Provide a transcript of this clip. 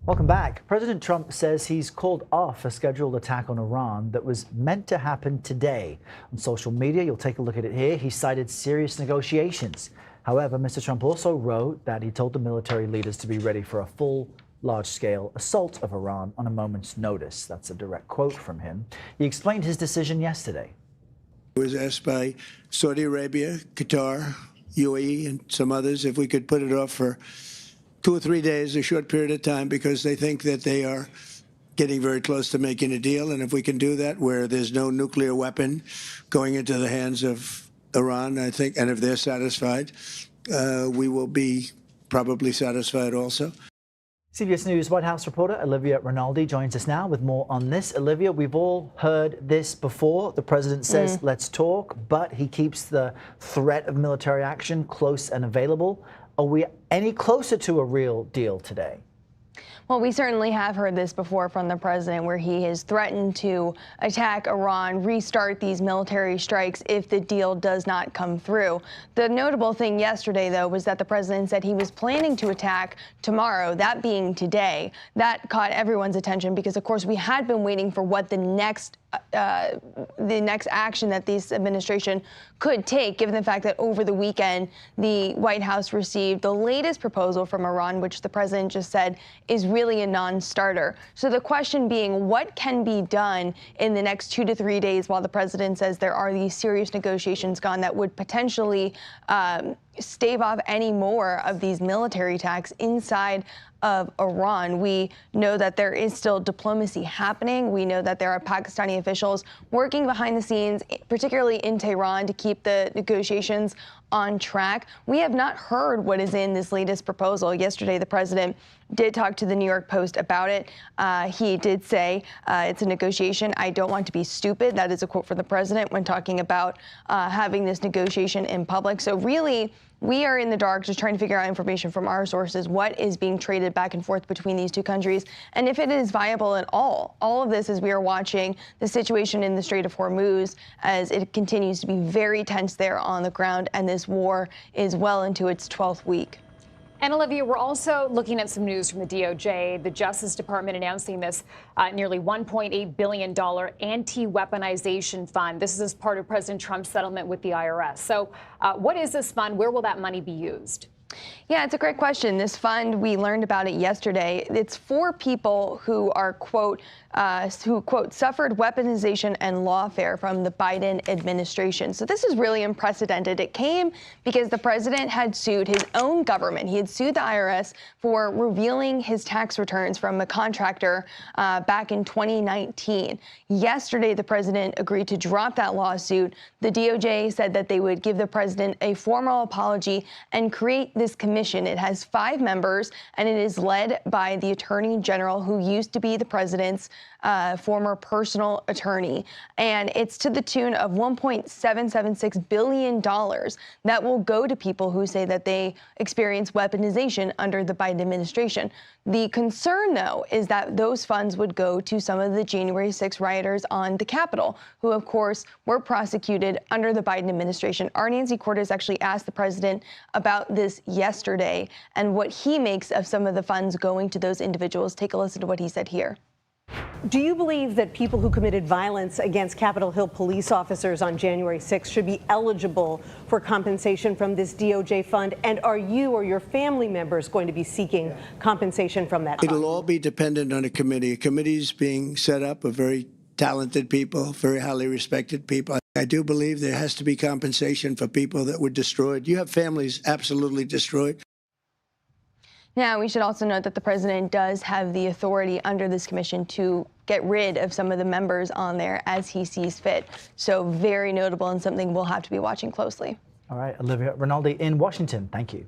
Welcome back. President Trump says he's called off a scheduled attack on Iran that was meant to happen today. On social media, you'll take a look at it here. He cited serious negotiations. However, Mr. Trump also wrote that he told the military leaders to be ready for a full, large-scale assault of Iran on a moment's notice. That's a direct quote from him. He explained his decision yesterday. I was asked by Saudi Arabia, Qatar, UAE, and some others if we could put it off for 2 or 3 days, a short period of time, because they think that they are getting very close to making a deal. And if we can do that where there's no nuclear weapon going into the hands of Iran, I think, and if they're satisfied, we will be probably satisfied also. CBS News White House reporter Olivia Rinaldi joins us now with more on this. Olivia, we've all heard this before. The president says, let's talk, but he keeps the threat of military action close and available. Are we any closer to a real deal today? Well, we certainly have heard this before from the president, where he has threatened to attack Iran, restart these military strikes if the deal does not come through. The notable thing yesterday, though, was that the president said he was planning to attack tomorrow, that being today. That caught everyone's attention because, of course, we had been waiting for what the next action that this administration could take, given the fact that over the weekend, the White House received the latest proposal from Iran, which the president just said is really a non-starter. So the question being, what can be done in the next 2 to 3 days while the president says there are these serious negotiations gone that would potentially stave off any more of these military attacks inside of Iran. We know that there is still diplomacy happening. We know that there are Pakistani officials working behind the scenes, particularly in Tehran, to keep the negotiations on track. We have not heard what is in this latest proposal. Yesterday, the president did talk to the New York Post about it. He did say it's a negotiation. I don't want to be stupid. That is a quote from the president when talking about having this negotiation in public. So really, we are in the dark just trying to figure out information from our sources, what is being traded back and forth between these two countries, and if it is viable at all. All of this as we are watching the situation in the Strait of Hormuz as it continues to be very tense there on the ground, and this war is well into its 12th week. And Olivia, we're also looking at some news from the DOJ, the Justice Department announcing this nearly $1.8 billion anti-weaponization fund. This is as part of President Trump's settlement with the IRS. So what is this fund? Where will that money be used? Yeah, it's a great question. This fund, we learned about it yesterday. It's for people who are, quote, suffered weaponization and lawfare from the Biden administration. So this is really unprecedented. It came because the president had sued his own government. He had sued the IRS for revealing his tax returns from a contractor back in 2019. Yesterday, the president agreed to drop that lawsuit. The DOJ said that they would give the president a formal apology and create this commission. It has 5 members, and it is led by the attorney general, who used to be the president's former personal attorney. And it's to the tune of $1.776 billion that will go to people who say that they experience weaponization under the Biden administration. The concern, though, is that those funds would go to some of the January 6 rioters on the Capitol, who, of course, were prosecuted under the Biden administration. Our Nancy Cortez actually asked the president about this yesterday and what he makes of some of the funds going to those individuals. Take a listen to what he said here. Do you believe that people who committed violence against Capitol Hill police officers on January 6th should be eligible for compensation from this DOJ fund? And are you or your family members going to be seeking compensation from that fund? It'll all be dependent on a committee. A committee's being set up of very talented people, very highly respected people. I do believe there has to be compensation for people that were destroyed. You have families absolutely destroyed. Now, we should also note that the president does have the authority under this commission to get rid of some of the members on there as he sees fit. So very notable and something we'll have to be watching closely. All right, Olivia Rinaldi in Washington. Thank you.